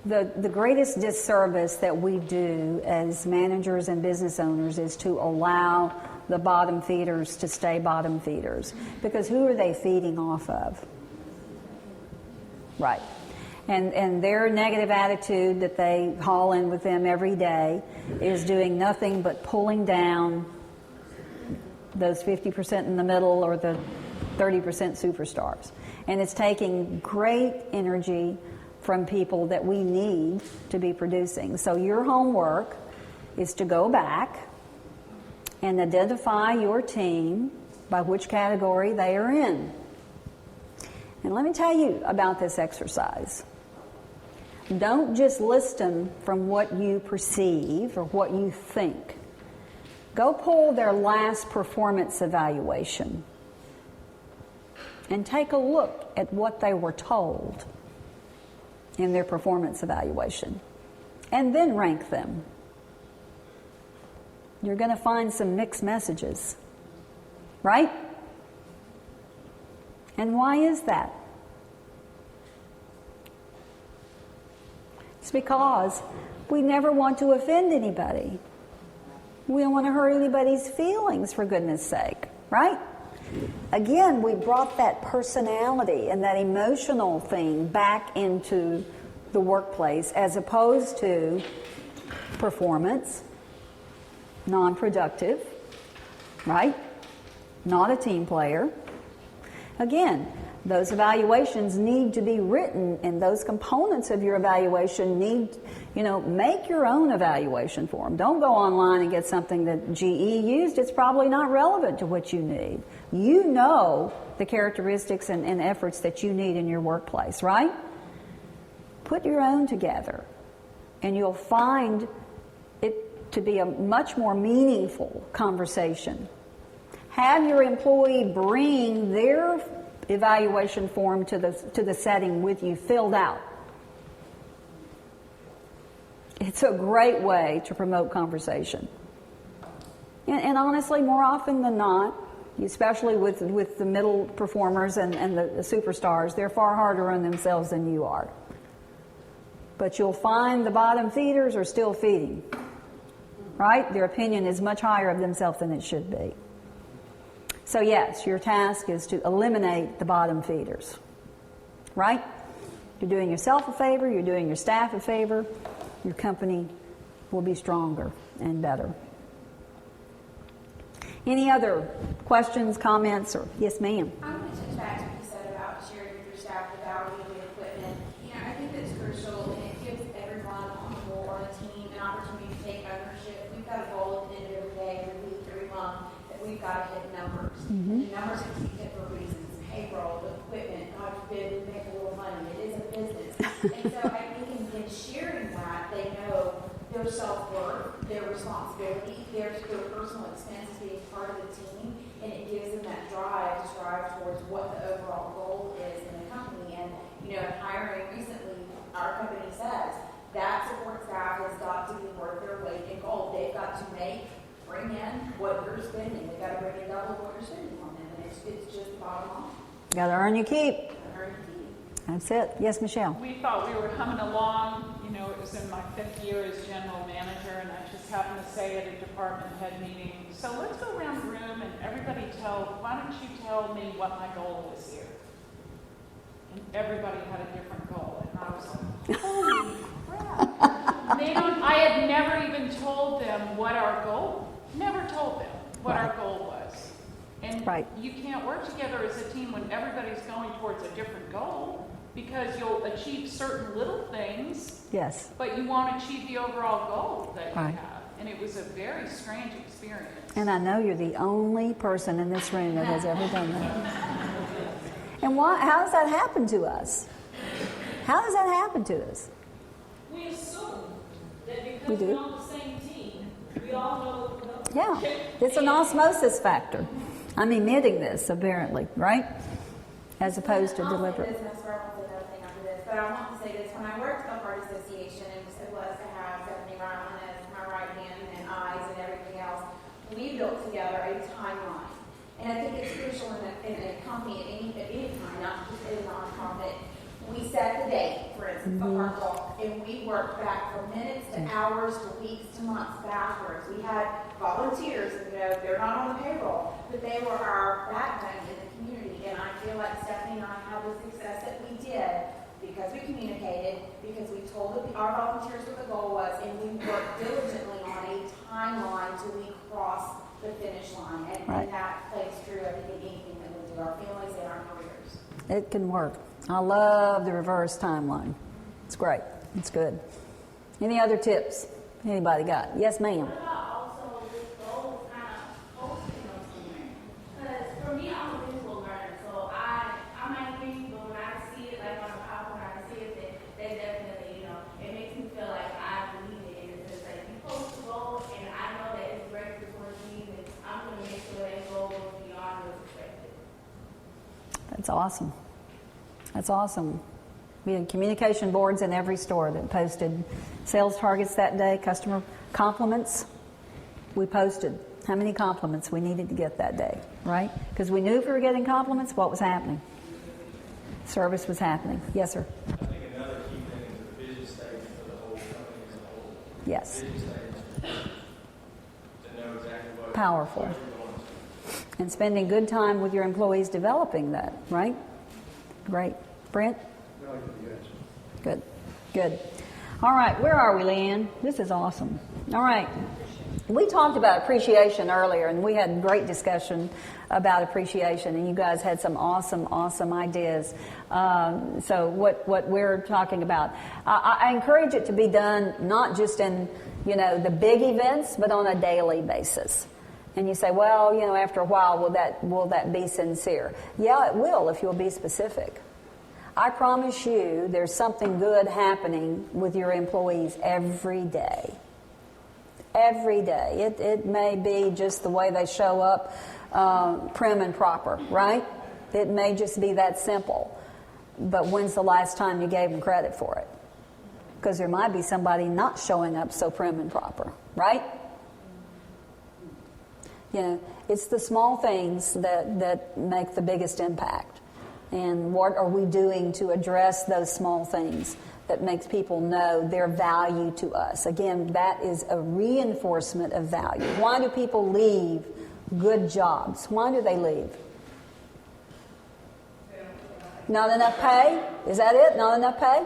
The greatest disservice that we do as managers and business owners is to allow the bottom feeders to stay bottom feeders. Because who are they feeding off of? Right. And their negative attitude that they haul in with them every day is doing nothing but pulling down those 50% in the middle or the 30% superstars. And it's taking great energy from people that we need to be producing. So your homework is to go back and identify your team by which category they are in. And let me tell you about this exercise. Don't just list them from what you perceive or what you think. Go pull their last performance evaluation and take a look at what they were told in their performance evaluation, and then rank them. You're going to find some mixed messages, right? And why is that? It's because we never want to offend anybody. We don't want to hurt anybody's feelings, for goodness sake, right? Again, we brought that personality and that emotional thing back into the workplace as opposed to performance, non-productive, right? Not a team player. Again, those evaluations need to be written, and those components of your evaluation need, make your own evaluation form. Don't go online and get something that GE used. It's probably not relevant to what you need. You know the characteristics and efforts that you need in your workplace, right? Put your own together, and you'll find it to be a much more meaningful conversation. Have your employee bring their evaluation form to the setting with you filled out. It's a great way to promote conversation. And honestly, more often than not, especially with the middle performers and the superstars, they're far harder on themselves than you are. But you'll find the bottom feeders are still feeding, right? Their opinion is much higher of themselves than it should be. So yes, your task is to eliminate the bottom feeders, right? You're doing yourself a favor, you're doing your staff a favor, your company will be stronger and better. Any other questions, comments, or yes, ma'am? I want to touch back to what you said about sharing with your staff the value of the equipment. I think that's crucial, and it gives everyone on the board or the team an opportunity to take ownership. We've got a goal at the end of every day, every week, every month, that we've got to hit numbers. Mm-hmm. The numbers are key for reasons. Payroll, the equipment, God forbid, we make a little money. It is a business. And so I think in sharing that, they know their self-worth, their responsibility, their personal expenses being part of the team, and it gives them that drive to strive towards what the overall goal is in the company. And, in hiring recently, our company says that support staff has got to be worth their weight in gold. They've got to bring in what you're spending. They've got to bring in double what you're spending on them, and it's just the bottom line. You got to earn your keep. Earn your keep. That's it. Yes, Michelle. We thought we were humming along. It was in my 5th year as general manager, and I just happened to say at a department head meeting, so let's go around the room and everybody why don't you tell me what my goal is here? And everybody had a different goal, and I was like, holy crap. I had never even told them what our goal, never told them what our goal was. And you can't work together as a team when everybody's going towards a different goal, because you'll achieve certain little things, yes, but you won't achieve the overall goal that you have. And it was a very strange experience. And I know you're the only person in this room that has ever done that. And how does that happen to us? How does that happen to us? We assume that because we do. We're on the same team, we all know. Yeah, it's an osmosis factor. I'm emitting this, apparently, right? As opposed to deliberate. But I want to say this, when I worked at the Heart Association and was so blessed to have Stephanie Ryland as my right hand and eyes and everything else, we built together a timeline. And I think it's crucial in a company at any time, not just in a nonprofit. We set the date, for instance, of our walk, and we worked back from minutes to hours to weeks to months backwards. We had volunteers, they're not on the payroll, but they were our backbone in the community. And I feel like Stephanie and I had the success that we did because we communicated, because we told our volunteers what the goal was, and we worked diligently on a timeline till we cross the finish line. And that plays true, I think, in anything that we do, our families and our careers. It can work. I love the reverse timeline. It's great. It's good. Any other tips? Anybody got? Yes, ma'am. What about also this goal kind of posting them somewhere? Because for me, I'm a visual learner, so I might think, but when I see it like on a PowerPoint, I see it, that definitely, it makes me feel like I believe it. And it's like you post the goal, and I know that it's great for the team, and I'm going to make sure that goal goes beyond what's expected. That's awesome. That's awesome. We had communication boards in every store that posted sales targets that day, customer compliments. We posted how many compliments we needed to get that day, right? Because we knew if we were getting compliments, what was happening. Service was happening. Yes, sir. I think another key thing is the vision statement for the whole company as a whole. Yes. Vision statement to know exactly what Powerful. what you're going to. And spending good time with your employees developing that, right? Great. Brent? No, yes. Good. Good. All right. Where are we, Leanne? This is awesome. All right. We talked about appreciation earlier, and we had great discussion about appreciation, and you guys had some awesome ideas. So what we're talking about, I encourage it to be done not just in, the big events, but on a daily basis. And you say, well, after a while, will that be sincere? Yeah, it will if you'll be specific. I promise you there's something good happening with your employees every day. Every day. It may be just the way they show up, prim and proper, right? It may just be that simple. But when's the last time you gave them credit for it? Because there might be somebody not showing up so prim and proper, right? It's the small things that make the biggest impact. And what are we doing to address those small things that makes people know their value to us? Again, that is a reinforcement of value. Why do people leave good jobs? Why do they leave? Not enough pay? Is that it? Not enough pay?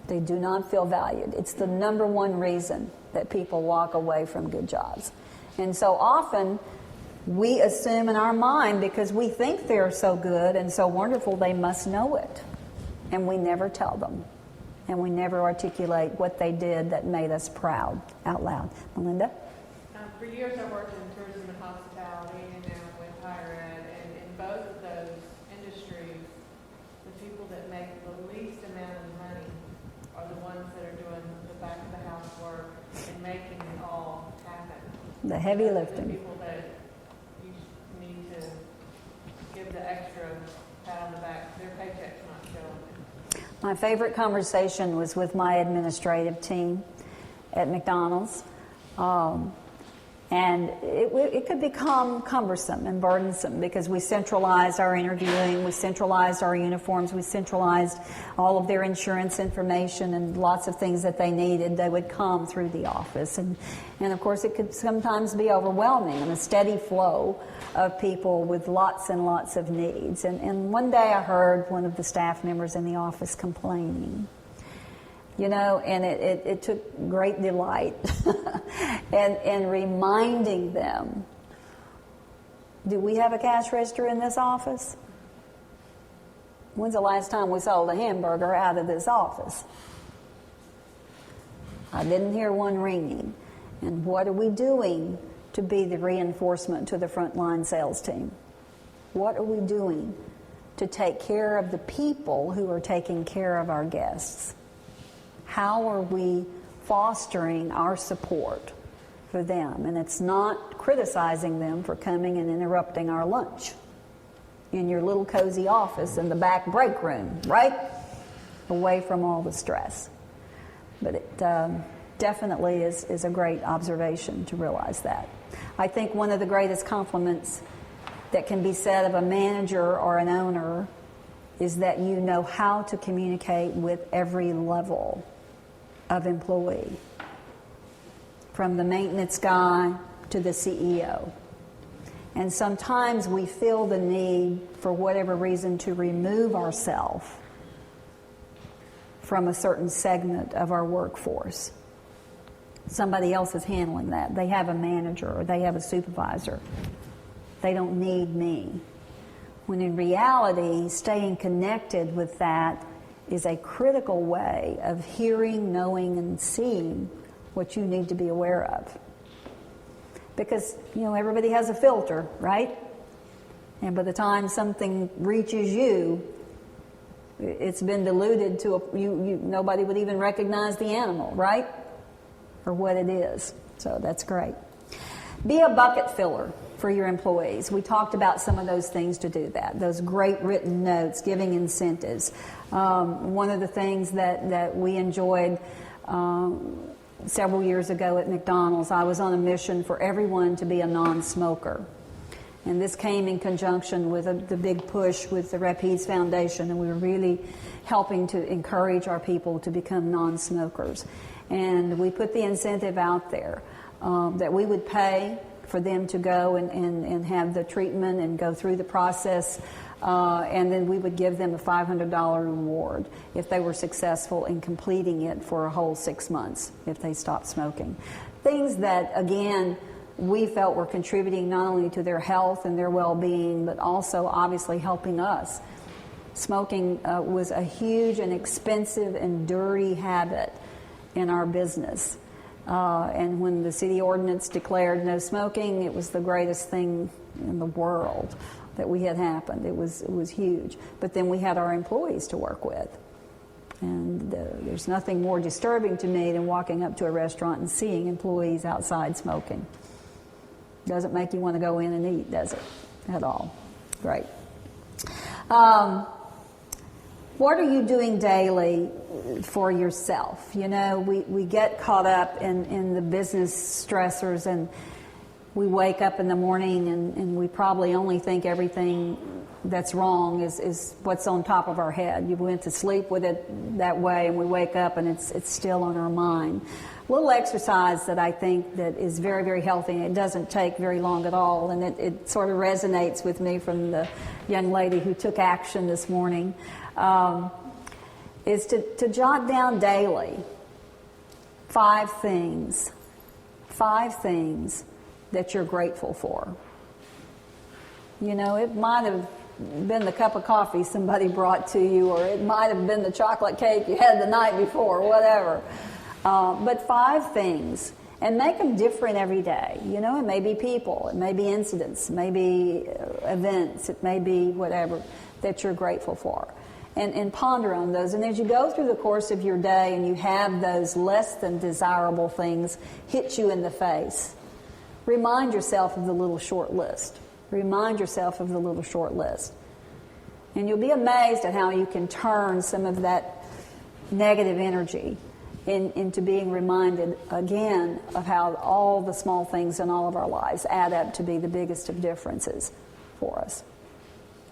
They do not feel valued. It's the number one reason that people walk away from good jobs. And so often, we assume in our mind, because we think they're so good and so wonderful, they must know it. And we never tell them. And we never articulate what they did that made us proud out loud. Melinda? For years I worked in tourism and hospitality and now with higher ed, and in both of those industries, the people that make the least amount of money are the ones that are doing the back of the house work and making it all happen. The heavy Those are lifting. The people that you need to give the extra pat on the back. Their paycheck's not showing. My favorite conversation was with my administrative team at McDonald's. And it could become cumbersome and burdensome because we centralized our interviewing, we centralized our uniforms, we centralized all of their insurance information and lots of things that they needed. They would come through the office. And of course, it could sometimes be overwhelming and a steady flow of people with lots and lots of needs. And one day I heard one of the staff members in the office complaining. And it took great delight and reminding them, do we have a cash register in this office? When's the last time we sold a hamburger out of this office? I didn't hear one ringing. And what are we doing to be the reinforcement to the frontline sales team? What are we doing to take care of the people who are taking care of our guests? How are we fostering our support for them? And it's not criticizing them for coming and interrupting our lunch in your little cozy office in the back break room, right? Away from all the stress. But it definitely is a great observation to realize that. I think one of the greatest compliments that can be said of a manager or an owner is that you know how to communicate with every level of employee, from the maintenance guy to the CEO. And sometimes we feel the need, for whatever reason, to remove ourselves from a certain segment of our workforce. Somebody else is handling that. They have a manager or they have a supervisor. They don't need me. When in reality, staying connected with that is a critical way of hearing, knowing, and seeing what you need to be aware of. Because, everybody has a filter, right? And by the time something reaches you, it's been diluted to nobody would even recognize the animal, right? Or what it is. So that's great. Be a bucket filler for your employees. We talked about some of those things to do that. Those great written notes, giving incentives. One of the things that we enjoyed several years ago at McDonald's, I was on a mission for everyone to be a non-smoker. And this came in conjunction with the big push with the Rapides Foundation, and we were really helping to encourage our people to become non-smokers. And we put the incentive out there that we would pay for them to go and have the treatment and go through the process. And then we would give them a $500 reward if they were successful in completing it for a whole 6 months if they stopped smoking. Things that, again, we felt were contributing not only to their health and their well-being, but also obviously helping us. Smoking was a huge and expensive and dirty habit in our business. And when the city ordinance declared no smoking, it was the greatest thing in the world that we had happened. It was huge. But then we had our employees to work with. And there's nothing more disturbing to me than walking up to a restaurant and seeing employees outside smoking. Doesn't make you want to go in and eat, does it? At all. Great. What are you doing daily for yourself? You know, we get caught up in the business stressors, and we wake up in the morning and we probably only think everything that's wrong is what's on top of our head. You went to sleep with it that way, and we wake up and it's still on our mind. A little exercise that I think that is very, very healthy, and it doesn't take very long at all, and it sort of resonates with me from the young lady who took action this morning, is to jot down daily 5 things that you're grateful for. You know, it might have been the cup of coffee somebody brought to you, or it might have been the chocolate cake you had the night before, whatever. But 5 things, and make them different every day. You know, it may be people, it may be incidents, it may be events, it may be whatever that you're grateful for. And ponder on those. And as you go through the course of your day and you have those less than desirable things hit you in the face, remind yourself of the little short list. Remind yourself of the little short list. And you'll be amazed at how you can turn some of that negative energy into being reminded again of how all the small things in all of our lives add up to be the biggest of differences for us.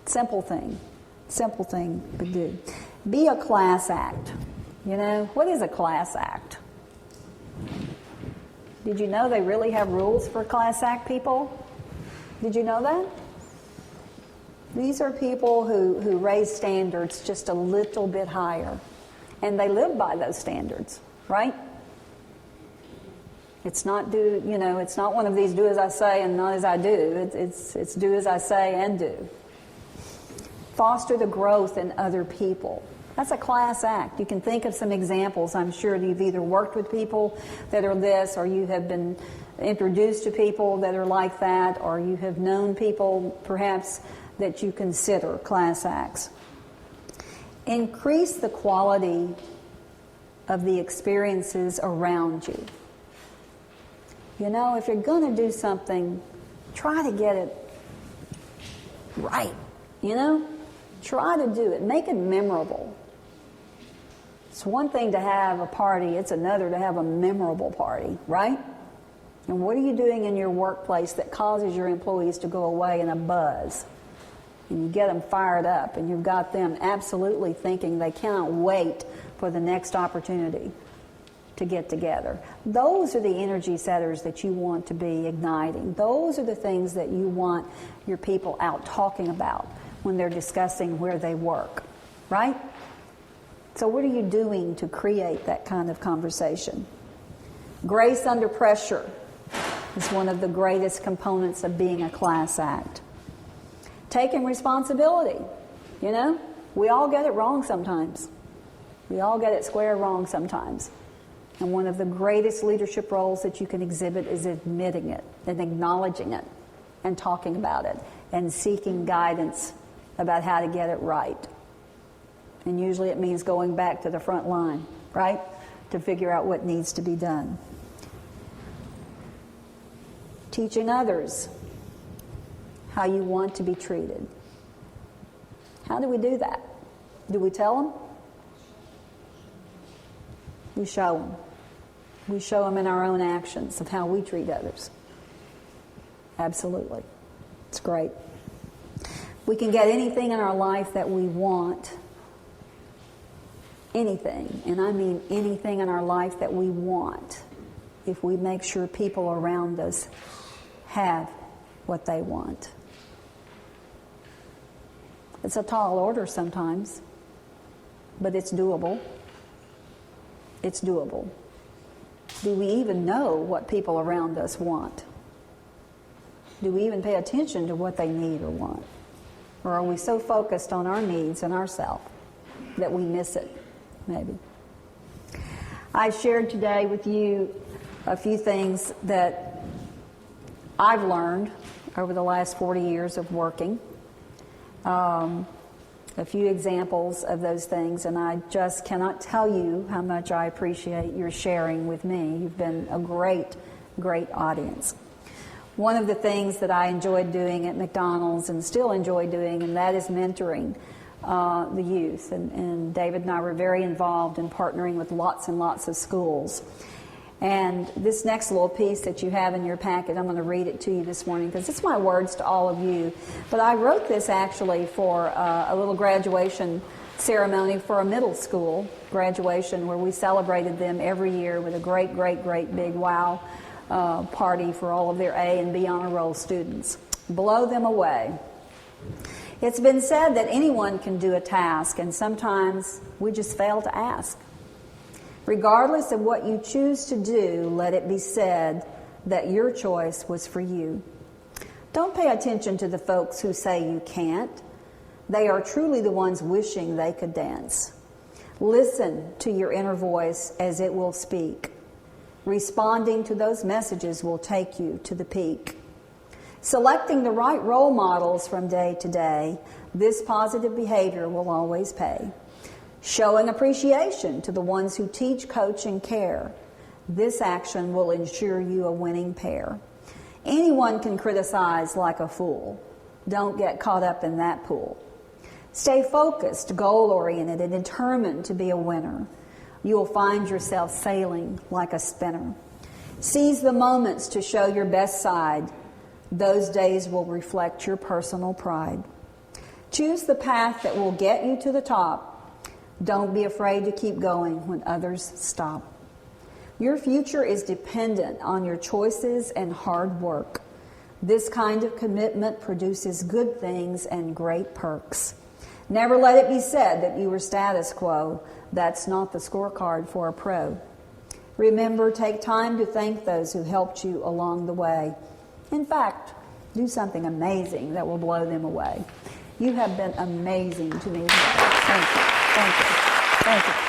Simple thing, but do. Be a class act. You know, what is a class act? Did you know they really have rules for class act people? Did you know that? These are people who raise standards just a little bit higher. And they live by those standards, right? It's not it's not one of these do as I say and not as I do. It's do as I say and do. Foster the growth in other people. That's a class act. You can think of some examples. I'm sure you've either worked with people that are this, or you have been introduced to people that are like that, or you have known people perhaps that you consider class acts. Increase the quality of the experiences around you. You know, if you're going to do something, try to get it right, you know? Try to do it. Make it memorable. It's one thing to have a party. It's another to have a memorable party, right? And what are you doing in your workplace that causes your employees to go away in a buzz? And you get them fired up, and you've got them absolutely thinking they cannot wait for the next opportunity to get together. Those are the energy setters that you want to be igniting. Those are the things that you want your people out talking about when they're discussing where they work, right? So what are you doing to create that kind of conversation? Grace under pressure is one of the greatest components of being a class act. Taking responsibility. You know, we all get it wrong sometimes. We all get it square wrong sometimes. And one of the greatest leadership roles that you can exhibit is admitting it and acknowledging it and talking about it and seeking guidance about how to get it right. And usually it means going back to the front line, right? To figure out what needs to be done. Teaching others how you want to be treated. How do we do that? Do we tell them? We show them. We show them in our own actions of how we treat others. Absolutely. It's great. We can get anything in our life that we want. Anything, and I mean anything in our life that we want, if we make sure people around us have what they want. It's a tall order sometimes, but it's doable. It's doable. Do we even know what people around us want? Do we even pay attention to what they need or want? Or are we so focused on our needs and ourselves that we miss it, maybe? I shared today with you a few things that I've learned over the last 40 years of working. A few examples of those things, and I just cannot tell you how much I appreciate your sharing with me. You've been a great, great audience. One of the things that I enjoyed doing at McDonald's and still enjoy doing, and that is mentoring the youth. And David and I were very involved in partnering with lots and lots of schools. And this next little piece that you have in your packet, I'm going to read it to you this morning because it's my words to all of you. But I wrote this actually for a little graduation ceremony for a middle school graduation where we celebrated them every year with a great, great, great big wow party for all of their A and B honor roll students. Blow them away. It's been said that anyone can do a task, and sometimes we just fail to ask. Regardless of what you choose to do, let it be said that your choice was for you. Don't pay attention to the folks who say you can't. They are truly the ones wishing they could dance. Listen to your inner voice as it will speak. Responding to those messages will take you to the peak. Selecting the right role models from day to day, this positive behavior will always pay. Showing appreciation to the ones who teach, coach, and care. This action will ensure you a winning pair. Anyone can criticize like a fool. Don't get caught up in that pool. Stay focused, goal-oriented, and determined to be a winner. You will find yourself sailing like a spinner. Seize the moments to show your best side. Those days will reflect your personal pride. Choose the path that will get you to the top. Don't be afraid to keep going when others stop. Your future is dependent on your choices and hard work. This kind of commitment produces good things and great perks. Never let it be said that you were status quo. That's not the scorecard for a pro. Remember, take time to thank those who helped you along the way. In fact, do something amazing that will blow them away. You have been amazing to me today. Thank you. Thank you. Thank you.